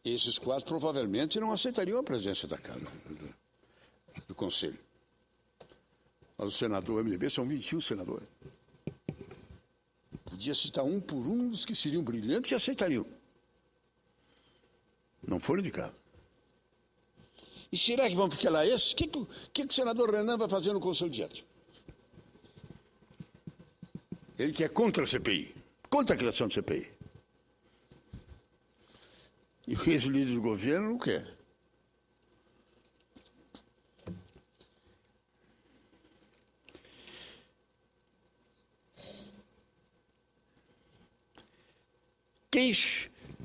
Esses quatro provavelmente não aceitariam a presidência da Câmara, do Conselho. Mas o senador MDB são 21 senadores. Podia citar um por um dos que seriam brilhantes e aceitariam. Não foram indicados. E será que vão ficar lá esses? O que o senador Renan vai fazer no Conselho de Ética? Ele que é contra a CPI, contra a criação da CPI. E o ex-líder do governo não quer.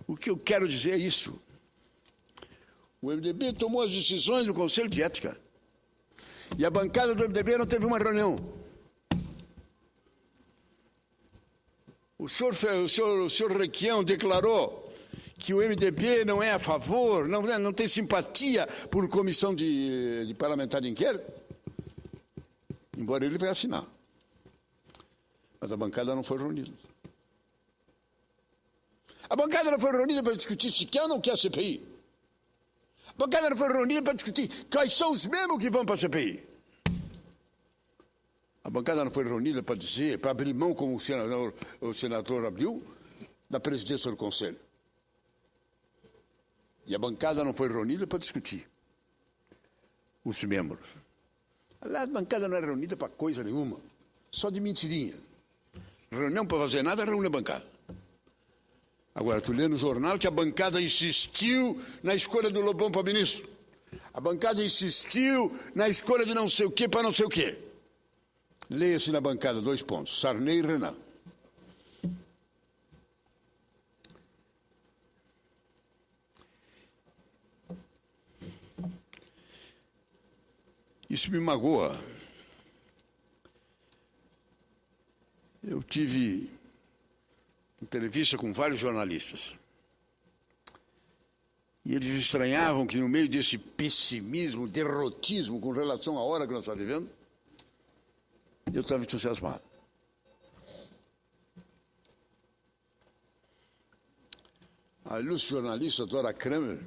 O que eu quero dizer é isso. O MDB tomou as decisões do Conselho de Ética. E a bancada do MDB não teve uma reunião. O senhor Requião declarou que o MDB não é a favor, não tem simpatia por comissão de parlamentar de inquérito, embora ele vai assinar. Mas a bancada não foi reunida. A bancada não foi reunida para discutir se quer ou não quer a CPI. A bancada não foi reunida para discutir quais são os mesmos que vão para a CPI. A bancada não foi reunida para dizer, para abrir mão, como o senador abriu, da presidência do Conselho. E a bancada não foi reunida para discutir os membros. Aliás, a bancada não é reunida para coisa nenhuma, só de mentirinha. Reunião para fazer nada, reúne a bancada. Agora, tu lê no jornal que a bancada insistiu na escolha do Lobão para ministro. A bancada insistiu na escolha de não sei o quê para não sei o quê. Leia-se na bancada 2 pontos, Sarney e Renan. Isso me magoa. Eu tive entrevista com vários jornalistas. E eles estranhavam que no meio desse pessimismo, derrotismo com relação à hora que nós estamos vivendo, eu estava entusiasmado. A ilustre jornalista Dora Kramer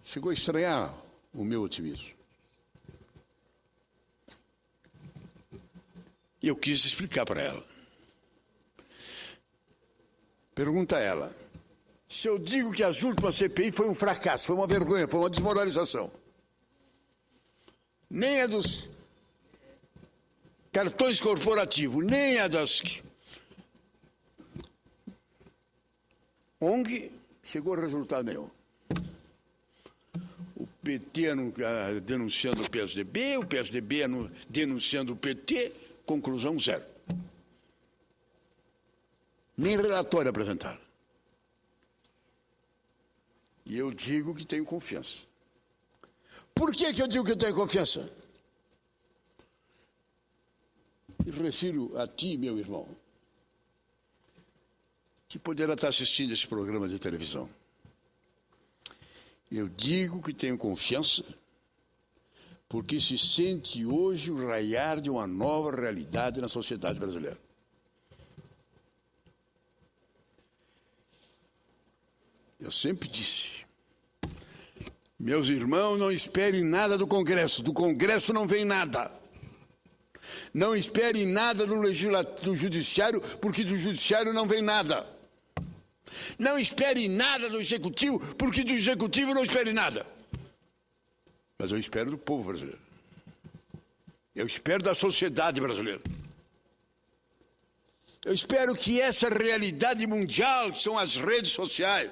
chegou a estranhar o meu otimismo. E eu quis explicar para ela. Pergunta a ela, se eu digo que as últimas CPI foi um fracasso, foi uma vergonha, foi uma desmoralização, nem a dos cartões corporativos, nem a das ONG, chegou a resultado nenhum. O PT denunciando o PSDB denunciando o PT, conclusão zero. Nem relatório apresentaram. E eu digo que tenho confiança. Por que eu digo que eu tenho confiança? Me refiro a ti, meu irmão, que poderá estar assistindo esse programa de televisão. Eu digo que tenho confiança porque se sente hoje o raiar de uma nova realidade na sociedade brasileira. Eu sempre disse, meus irmãos, não esperem nada do Congresso não vem nada. Não esperem nada do Judiciário, porque do Judiciário não vem nada. Não esperem nada do Executivo, porque do Executivo não esperem nada. Mas eu espero do povo brasileiro. Eu espero da sociedade brasileira. Eu espero que essa realidade mundial, que são as redes sociais,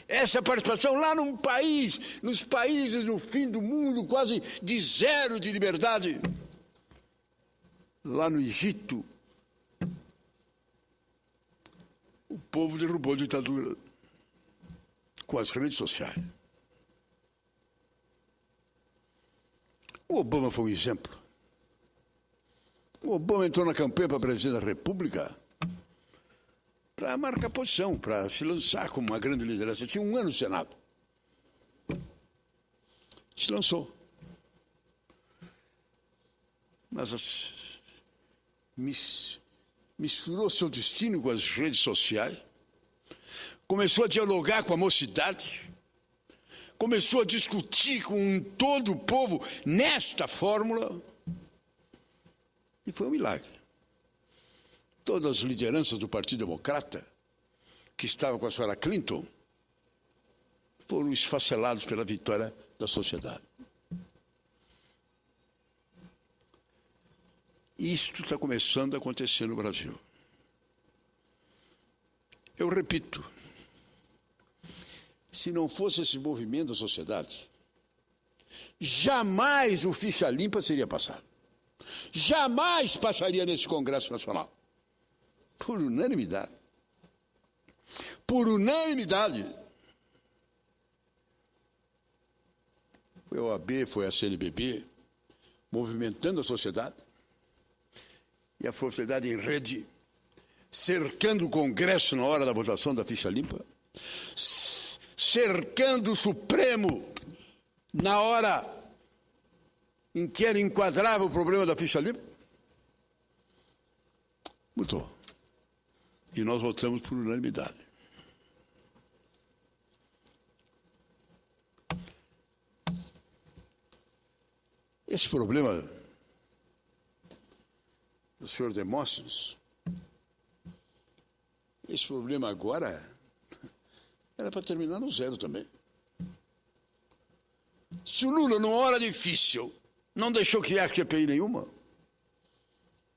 essa participação lá num país, nos países no fim do mundo, quase de zero de liberdade, lá no Egito, o povo derrubou a ditadura com as redes sociais. O Obama foi um exemplo. O Obama entrou na campanha para presidente da República para marcar posição, para se lançar como uma grande liderança. Tinha 1 ano no Senado. Se lançou. Mas misturou seu destino com as redes sociais, começou a dialogar com a mocidade, começou a discutir com todo o povo nesta fórmula, e foi um milagre. Todas as lideranças do Partido Democrata, que estavam com a senhora Clinton, foram esfacelados pela vitória da sociedade. Isto está começando a acontecer no Brasil. Eu repito, se não fosse esse movimento da sociedade, jamais o ficha limpa seria passado. Jamais passaria nesse Congresso Nacional. Por unanimidade. Por unanimidade. Foi a OAB, foi a CNBB, movimentando a sociedade, e a sociedade em rede, cercando o Congresso na hora da votação da ficha limpa, cercando o Supremo na hora em que ele enquadrava o problema da ficha limpa. Mudou. E nós votamos por unanimidade. Esse problema do senhor Demóstenes, esse problema agora era para terminar no zero também. Se o Lula, numa hora difícil, não deixou criar CPI nenhuma,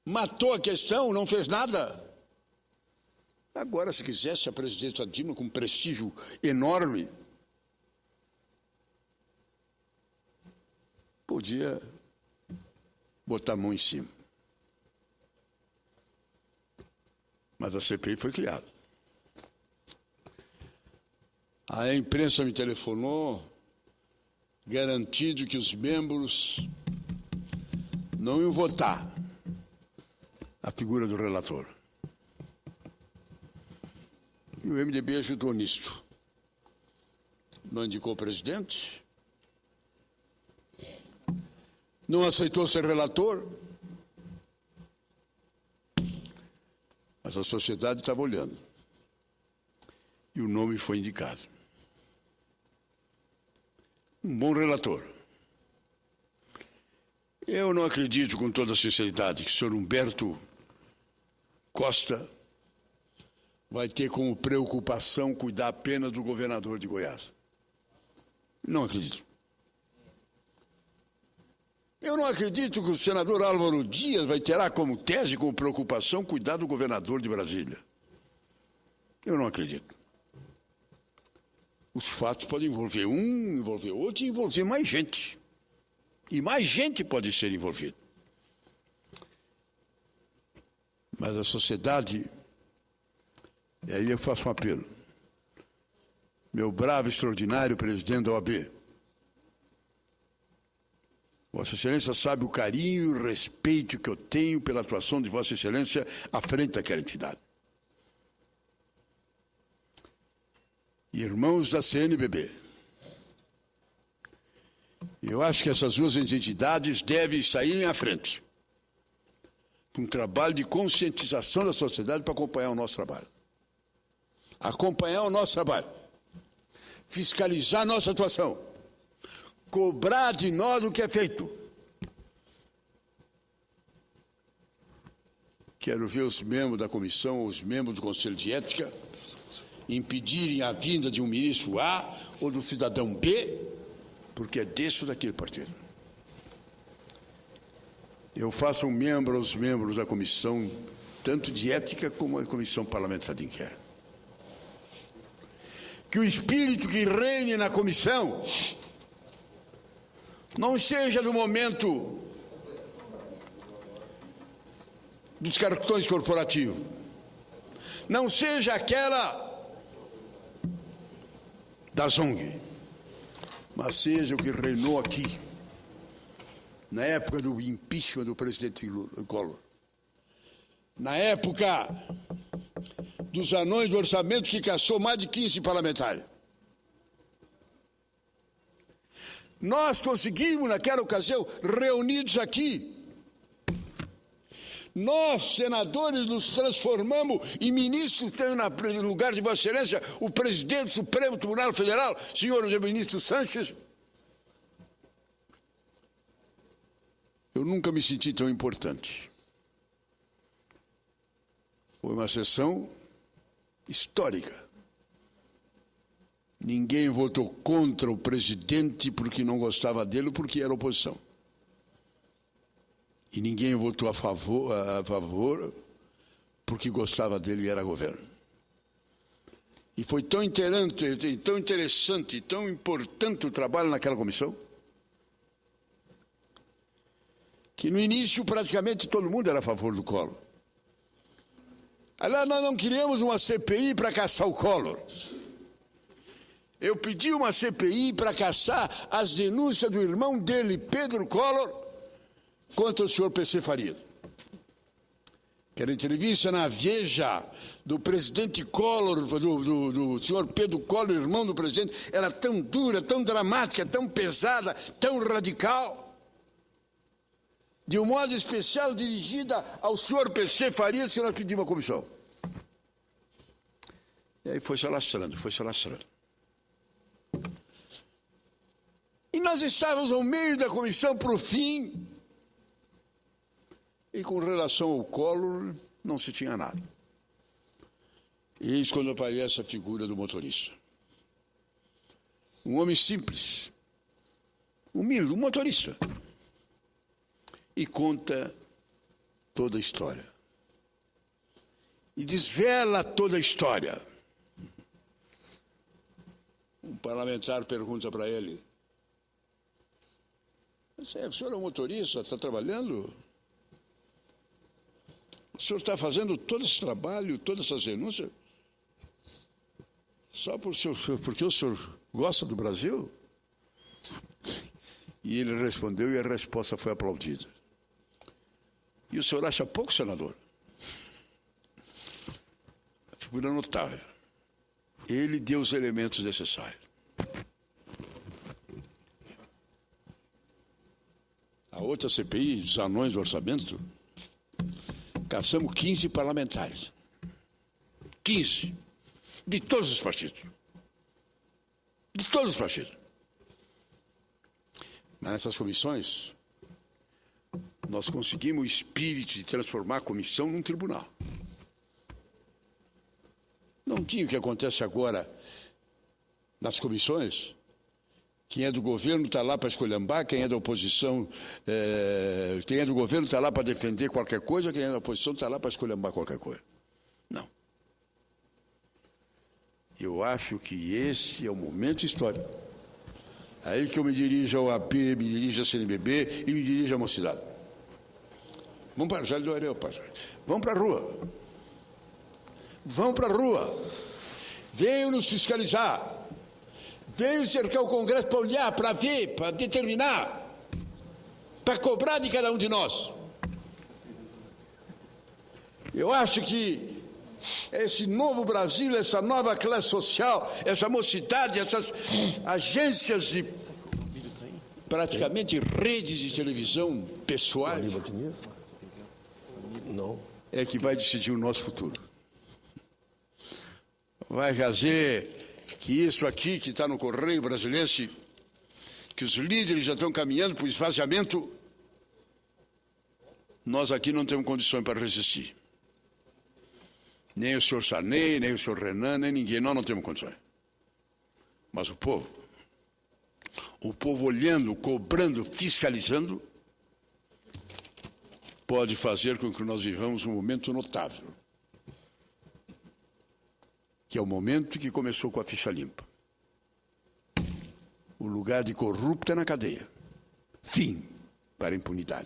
matou a questão, não fez nada. Agora, se quisesse a presidenta Dilma, com um prestígio enorme, podia botar a mão em cima. Mas a CPI foi criada. A imprensa me telefonou, garantindo que os membros não iam votar a figura do relator. E o MDB ajudou nisto. Não indicou o presidente, não aceitou ser relator, mas a sociedade estava olhando. E o nome foi indicado. Um bom relator. Eu não acredito, com toda sinceridade, que o senhor Humberto Costa vai ter como preocupação cuidar apenas do governador de Goiás. Não acredito. Eu não acredito que o senador Álvaro Dias vai ter como tese, como preocupação, cuidar do governador de Brasília. Eu não acredito. Os fatos podem envolver um, envolver outro e envolver mais gente. E mais gente pode ser envolvida. Mas a sociedade, e aí eu faço um apelo, meu bravo, extraordinário presidente da OAB, Vossa Excelência sabe o carinho e o respeito que eu tenho pela atuação de Vossa Excelência à frente daquela entidade. Irmãos da CNBB, eu acho que essas duas entidades devem sair à frente, com um trabalho de conscientização da sociedade para acompanhar o nosso trabalho. Acompanhar o nosso trabalho, fiscalizar a nossa atuação, cobrar de nós o que é feito. Quero ver os membros da comissão, os membros do Conselho de Ética, impedirem a vinda de um ministro A ou do cidadão B, porque é desse ou daquele partido. Eu faço um membro aos membros da comissão, tanto de ética como a comissão parlamentar de inquérito. Que o espírito que reine na comissão não seja no momento dos cartões corporativos, não seja aquela da ZONG, mas seja o que reinou aqui, na época do impeachment do presidente Collor, na época dos anões do orçamento que caçou mais de 15 parlamentares. Nós conseguimos, naquela ocasião, reunidos aqui, Nós, senadores, nos transformamos em ministros, tendo no lugar de Vossa Excelência o presidente do Supremo Tribunal Federal, senhor ministro Sanches. Eu nunca me senti tão importante. Foi uma sessão histórica. Ninguém votou contra o presidente porque não gostava dele ou porque era oposição. E ninguém votou a favor porque gostava dele e era governo. E foi tão interessante, tão importante o trabalho naquela comissão, que no início praticamente todo mundo era a favor do Collor. Aliás, nós não queríamos uma CPI para caçar o Collor. Eu pedi uma CPI para caçar as denúncias do irmão dele, Pedro Collor, contra o senhor PC Faria. Aquela entrevista na Veja do presidente Collor, do senhor Pedro Collor, irmão do presidente, era tão dura, tão dramática, tão pesada, tão radical, de um modo especial dirigida ao senhor PC Farias, que nós pedimos uma comissão. E aí foi se alastrando, foi se alastrando. E nós estávamos ao meio da comissão para o fim, e com relação ao Collor, não se tinha nada. Eis quando aparece a figura do motorista. Um homem simples, humilde, um motorista. E conta toda a história. E desvela toda a história. Um parlamentar pergunta para ele: o senhor é um motorista, está trabalhando? O senhor está fazendo todo esse trabalho, todas essas denúncias, só porque o senhor gosta do Brasil? E ele respondeu e a resposta foi aplaudida. E o senhor acha pouco, senador? Figura notável. Ele deu os elementos necessários. A outra CPI, dos anões do orçamento, caçamos 15 parlamentares. 15. De todos os partidos. De todos os partidos. Mas nessas comissões, nós conseguimos o espírito de transformar a comissão num tribunal. Não tinha o que acontece agora nas comissões. Quem é do governo está lá para esculhambar, quem é da oposição, quem é do governo está lá para defender qualquer coisa, quem é da oposição está lá para esculhambar qualquer coisa. Não. Eu acho que esse é o momento histórico. Aí que eu me dirijo ao AP, me dirijo ao CNBB e me dirijo à mocidade. Vamos para Jálio do Areu, vamos para a rua. Vão para a rua. Venham nos fiscalizar. Venham cercar o Congresso para olhar, para ver, para determinar, para cobrar de cada um de nós. Eu acho que esse novo Brasil, essa nova classe social, essa mocidade, essas agências de praticamente redes de televisão pessoais, é que vai decidir o nosso futuro. Vai fazer que isso aqui que está no Correio Brasiliense, que os líderes já estão caminhando para o esvaziamento, nós aqui não temos condições para resistir. Nem o senhor Sarney, nem o senhor Renan, nem ninguém, nós não temos condições. Mas o povo olhando, cobrando, fiscalizando, pode fazer com que nós vivamos um momento notável, que é o momento que começou com a ficha limpa. O lugar de corrupto é na cadeia. Fim para a impunidade.